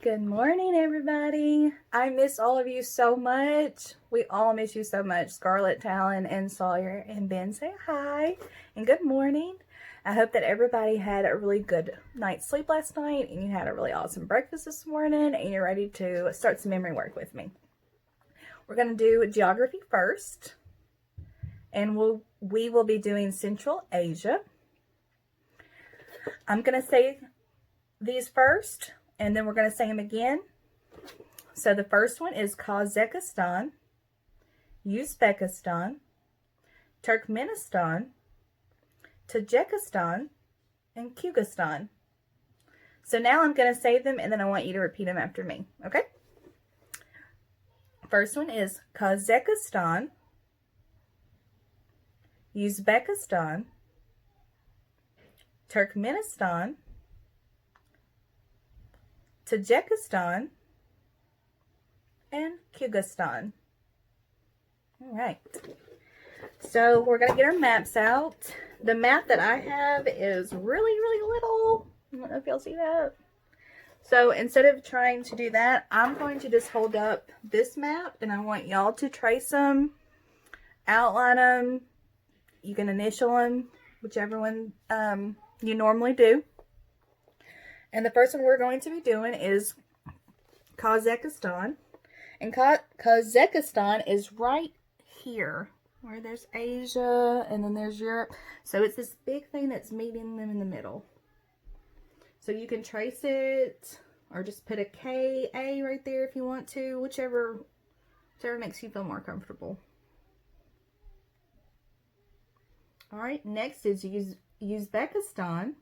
Good morning, everybody. I miss all of you so much. We all miss you so much. Scarlett, Talon, and Sawyer, and Ben say hi and good morning. I hope that everybody had a really good night's sleep last night and you had a really awesome breakfast this morning and you're ready to start some memory work with me. We're going to do geography first, and we will be doing Central Asia. I'm going to say these first, and then we're going to say them again. So the first one is Kazakhstan, Uzbekistan, Turkmenistan, Tajikistan, and Kyrgyzstan. So now I'm going to say them, and then I want you to repeat them after me, okay? First one is Kazakhstan, Uzbekistan, Turkmenistan, Tajikistan, and Kyrgyzstan. All right. So we're going to get our maps out. The map that I have is really little. I don't know if y'all see that. So instead of trying to do that, I'm going to just hold up this map, and I want y'all to trace them, outline them. You can initial them, whichever one you normally do. And the first one we're going to be doing is Kazakhstan. And Kazakhstan is right here, where there's Asia and then there's Europe. So it's this big thing that's meeting them in the middle. So you can trace it or just put a K-A right there if you want to, whichever makes you feel more comfortable. All right, next is Uzbekistan.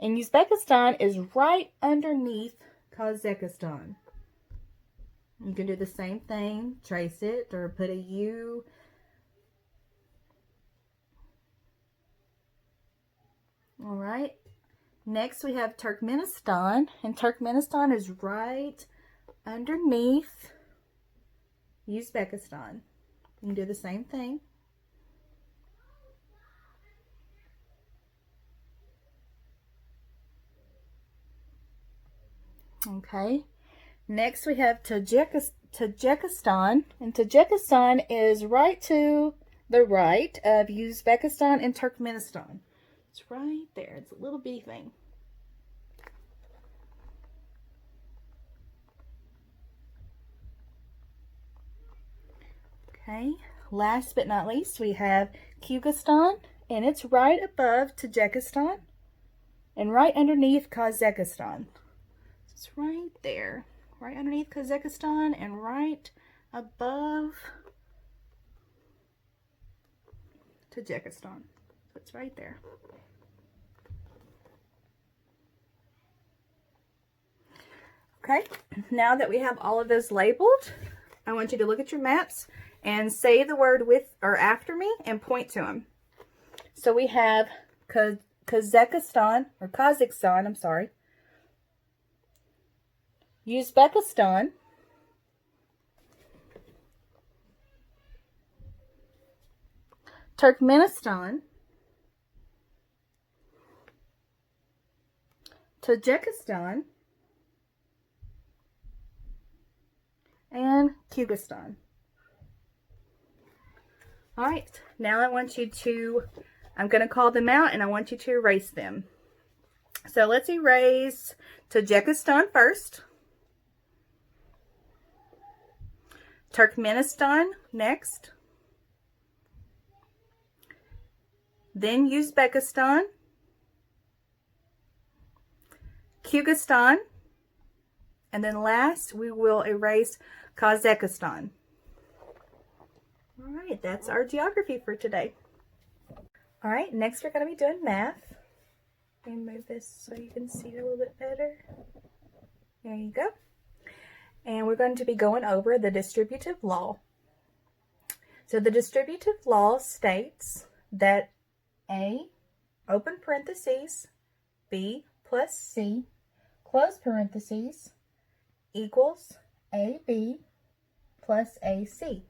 And Uzbekistan is right underneath Kazakhstan. You can do the same thing, trace it, or put a U. All right. Next we have Turkmenistan, and Turkmenistan is right underneath Uzbekistan. You can do the same thing. Okay. Next we have Tajikistan, and Tajikistan is right to the right of Uzbekistan and Turkmenistan. It's right there. It's a little bitty thing. Okay. Last but not least, we have Kyrgyzstan, and it's right above Tajikistan and right underneath Kazakhstan. It's right there, right underneath Kazakhstan and right above Tajikistan. So it's right there. Okay, now that we have all of those labeled, I want you to look at your maps and say the word with or after me and point to them. So we have Kazakhstan, I'm sorry. Uzbekistan, Turkmenistan, Tajikistan, and Kyrgyzstan. All right, now I want you to, I'm going to call them out and I want you to erase them. So let's erase Tajikistan first. Turkmenistan next. Then Uzbekistan. Kyrgyzstan. And then last, we will erase Kazakhstan. All right, that's our geography for today. All right, next we're going to be doing math. Let me move this so you can see it a little bit better. There you go. And we're going to be going over the distributive law. So the distributive law states that A, open parentheses, B plus C, close parentheses, equals AB plus AC.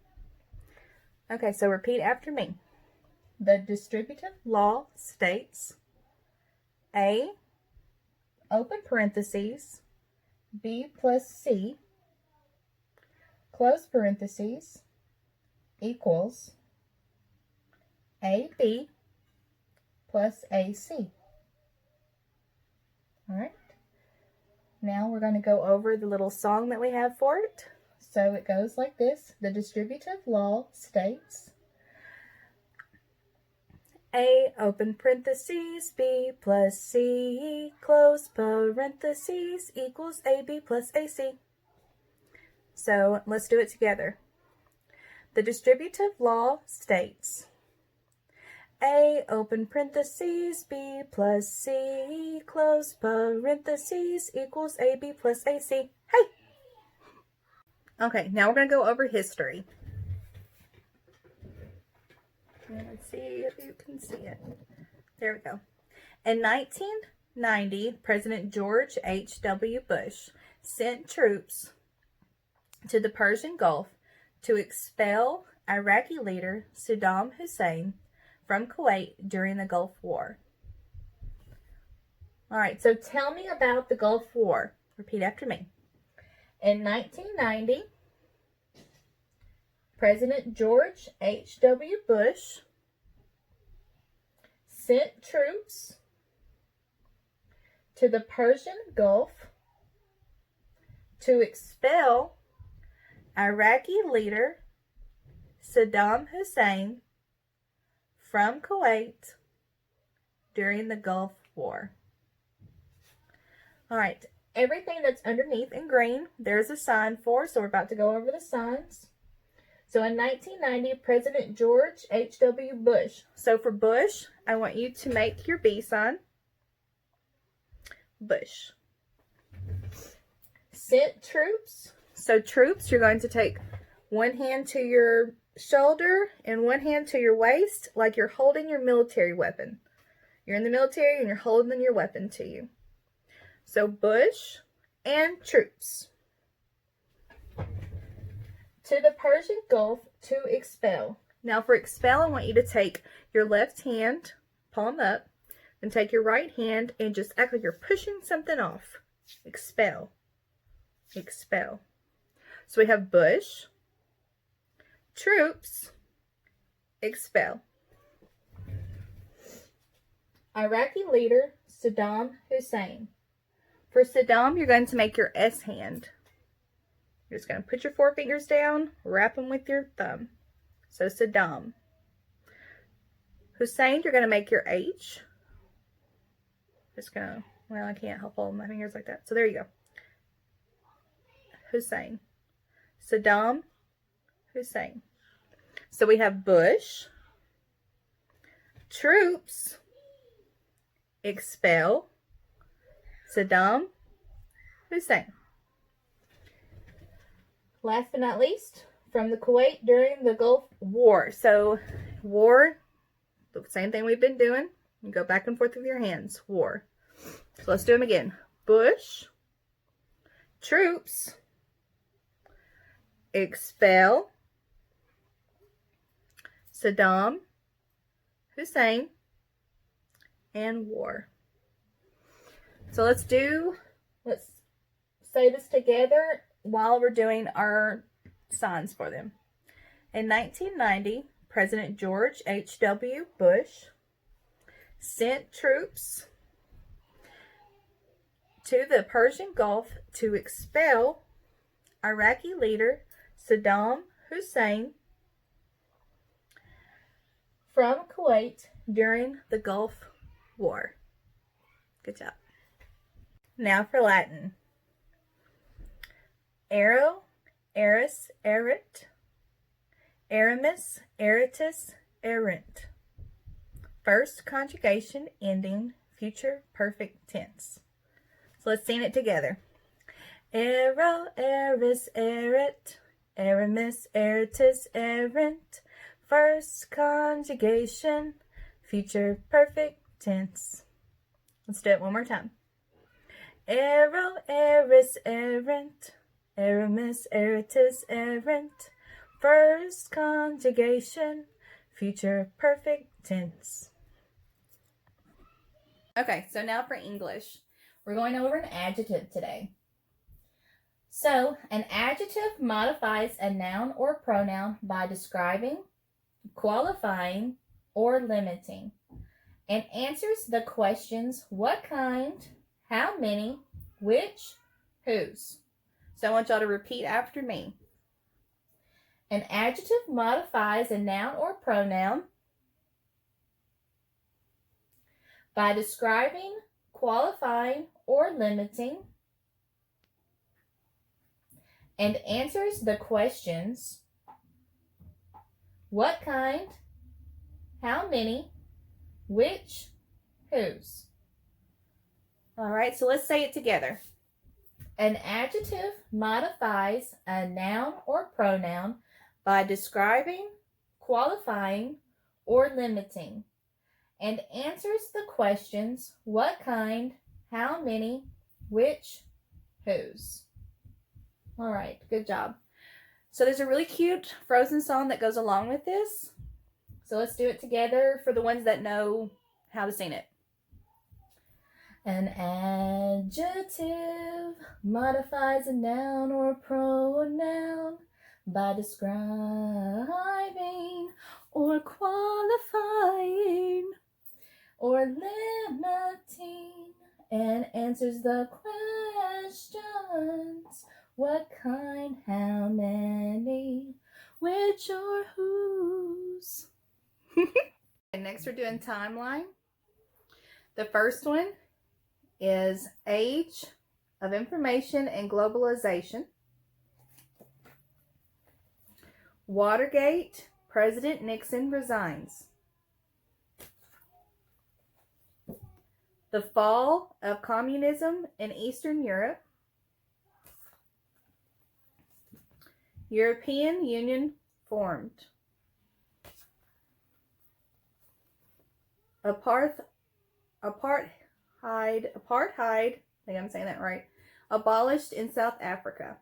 Okay, so repeat after me. The distributive law states A, open parentheses, B plus C, close parentheses, equals AB plus AC. All right. Now we're going to go over the little song that we have for it. So it goes like this. The distributive law states A open parentheses B plus C close parentheses equals AB plus AC. So let's do it together. The distributive law states A open parentheses B plus C close parentheses equals AB plus AC. Hey! Okay, now we're going to go over history. Let's see if you can see it. There we go. In 1990, President George H.W. Bush sent troops to the Persian Gulf to expel Iraqi leader Saddam Hussein from Kuwait during the Gulf War. All right, so tell me about the Gulf War. Repeat after me. In 1990, President George H.W. Bush sent troops to the Persian Gulf to expel Iraqi leader Saddam Hussein from Kuwait during the Gulf War. All right, everything that's underneath in green, there's a sign for, so we're about to go over the signs. So in 1990, President George H.W. Bush. So for Bush, I want you to make your B sign. Bush. Sent troops. So troops, you're going to take one hand to your shoulder and one hand to your waist like you're holding your military weapon. You're in the military and you're holding your weapon to you. So Bush and troops. To the Persian Gulf to expel. Now for expel, I want you to take your left hand, palm up, and take your right hand and just act like you're pushing something off. Expel. Expel. So we have Bush, troops, expel. Iraqi leader Saddam Hussein. For Saddam, you're going to make your S hand. You're just going to put your forefingers down, wrap them with your thumb. So Saddam. Hussein, you're going to make your H. Just going to, well, I can't help hold my fingers like that. So there you go. Hussein. Saddam Hussein. So we have Bush, troops, expel, Saddam Hussein. Last but not least, from the Kuwait during the Gulf War. So war, the same thing we've been doing. You go back and forth with your hands. War. So let's do them again. Bush, troops, expel, Saddam Hussein, and war. So let's say this together while we're doing our signs for them. In 1990, President George H.W. Bush sent troops to the Persian Gulf to expel Iraqi leader Saddam Hussein from Kuwait during the Gulf War. Good job. Now for Latin. Aero, eris, erit. Aramis, eritus, erint. First conjugation ending future perfect tense. So let's sing it together. Aero, eris, erit. Aramis, eritus, erint. First conjugation future perfect tense. Let's do it one more time. Aero, eris, erint. Aramis, eritus, erint. First conjugation, future perfect tense. Okay, so now for English. We're going over an adjective today. So, an adjective modifies a noun or pronoun by describing, qualifying, or limiting, and answers the questions what kind, how many, which, whose. So I want y'all to repeat after me. An adjective modifies a noun or pronoun by describing, qualifying, or limiting, and answers the questions what kind, how many, which, whose. All right, so let's say it together. An adjective modifies a noun or pronoun By describing, qualifying, or limiting, and answers the questions what kind, how many, which, whose. All right, good job. So there's a really cute Frozen song that goes along with this. So let's do it together for the ones that know how to sing it. An adjective modifies a noun or pronoun by describing Or qualifying. or limiting, and answers the questions what kind, how many, Which or whose. And next we're doing timeline. The first one is Age of Information and Globalization. Watergate, President Nixon resigns. The fall of communism in Eastern Europe. European Union formed. Apartheid, I think I'm saying that right, abolished in South Africa.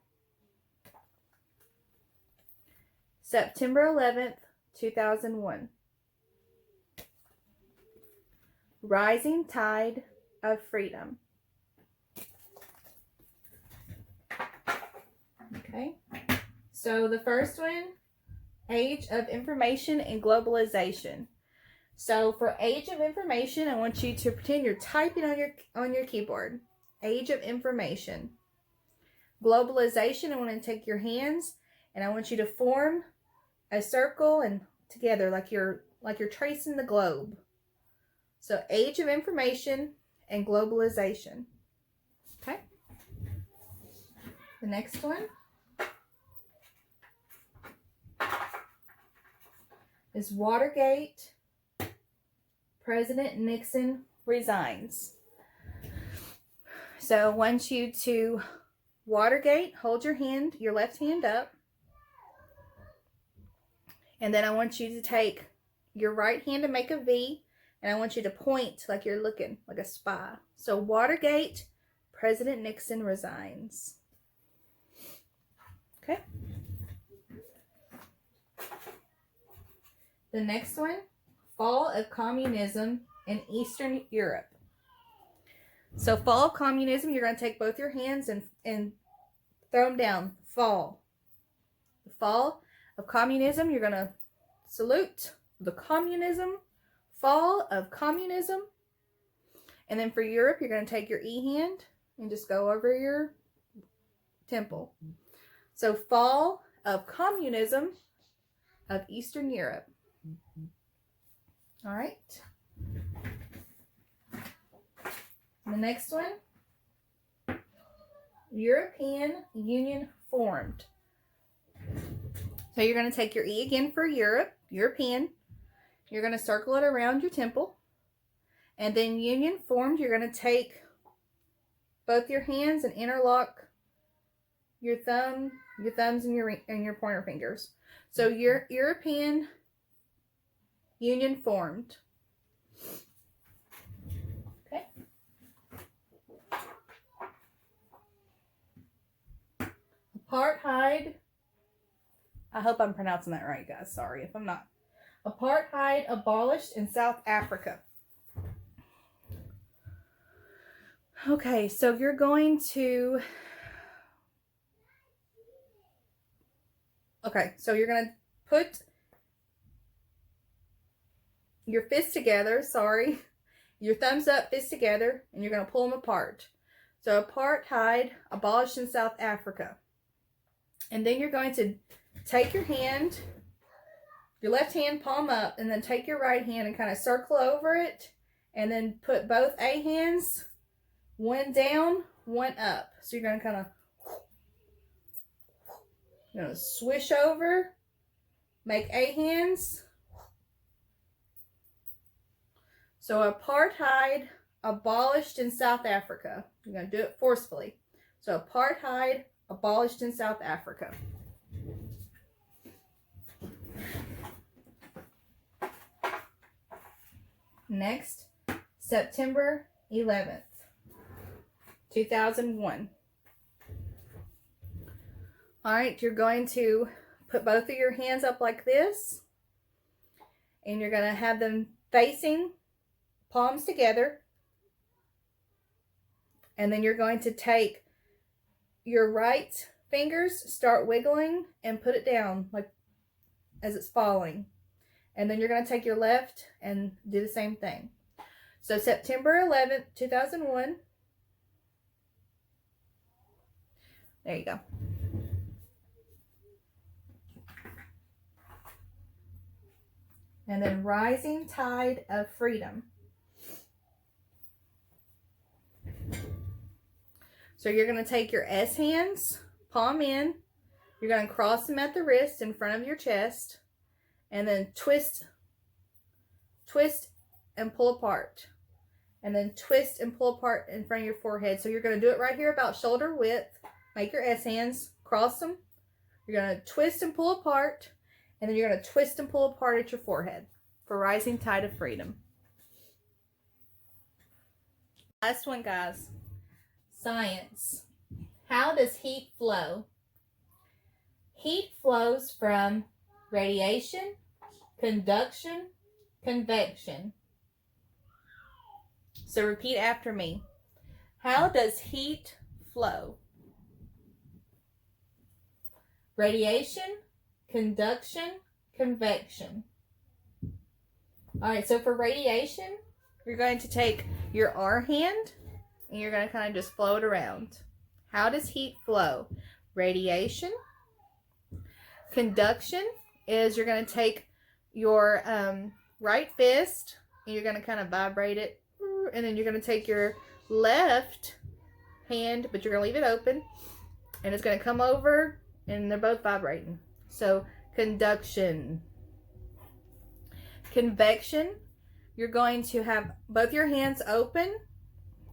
September 11th, 2001. Rising tide of freedom. Okay. So the first one, Age of Information and Globalization. So for Age of Information, I want you to pretend you're typing on your keyboard. Age of Information. Globalization, I want to take your hands and I want you to form a circle and together like you're tracing the globe. So Age of Information and Globalization. Okay. The next one is Watergate. President Nixon resigns. So I want you to Watergate, hold your left hand up. And then I want you to take your right hand and make a V. And I want you to point like you're looking like a spy. So Watergate, President Nixon resigns. Okay. The next one, fall of communism in Eastern Europe. So fall of communism, you're going to take both your hands and throw them down. Fall. The fall of communism, you're going to salute the communism. Fall of communism. And then for Europe, you're going to take your E hand and just go over your temple. So fall of communism of Eastern Europe. All right. The next one, European Union formed. So you're going to take your E again for Europe, European. You're going to circle it around your temple. And then Union formed, you're going to take both your hands and interlock your thumbs and your pointer fingers. So your European Union formed. Okay. Apartheid. I hope I'm pronouncing that right, guys. Sorry if I'm not. Apartheid abolished in South Africa. Okay, so you're going to Okay, so you're going to put your fists together, your thumbs up, fists together, and you're going to pull them apart. So apartheid, abolished in South Africa. And then you're going to take your hand, your left hand palm up, and then take your right hand and kind of circle over it, and then put both A hands, one down, one up. So you're going to kind of swish over, make A hands. So apartheid abolished in South Africa. You're going to do it forcefully. So apartheid abolished in South Africa. Next, September 11th, 2001. All right, you're going to put both of your hands up like this, and you're going to have them facing, palms together, and then you're going to take your right fingers, start wiggling, and put it down like as it's falling. And then you're going to take your left and do the same thing. So September 11th, 2001. There you go. And then rising tide of freedom. So you're going to take your S hands, palm in. You're going to cross them at the wrist in front of your chest. And then twist and pull apart. And then twist and pull apart in front of your forehead. So you're going to do it right here about shoulder width. Make your S hands, cross them. You're going to twist and pull apart. And then you're going to twist and pull apart at your forehead for rising tide of freedom. Last one, guys. Science. How does heat flow? Heat flows from radiation, conduction, convection. So repeat after me. How does heat flow? Radiation, conduction, convection. All right, so for radiation, you're going to take your R hand and you're going to kind of just flow it around. How does heat flow? Radiation. Conduction is you're going to take your right fist and you're going to kind of vibrate it, and then you're going to take your left hand, but you're going to leave it open, and it's going to come over, and they're both vibrating. So conduction. Convection, you're going to have both your hands open,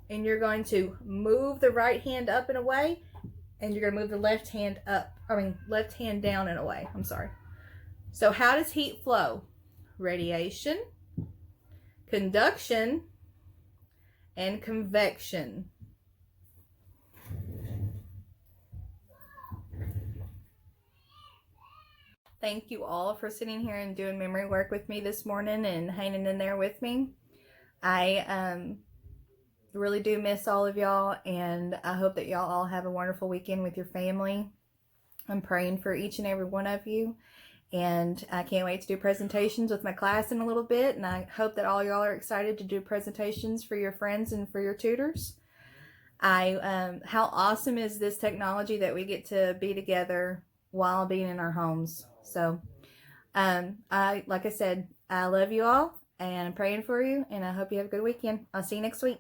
and you're going to move the right hand up and away, and you're going to move the left hand down and away. I'm sorry. So how does heat flow? Radiation, conduction, and convection. Thank you all for sitting here and doing memory work with me this morning and hanging in there with me. I really do miss all of y'all, and I hope that y'all all have a wonderful weekend with your family. I'm praying for each and every one of you, and I can't wait to do presentations with my class in a little bit, and I hope that all y'all are excited to do presentations for your friends and for your tutors. How awesome is this technology that we get to be together while being in our homes. So like I said, I love you all, and I'm praying for you, and I hope you have a good weekend. I'll see you next week.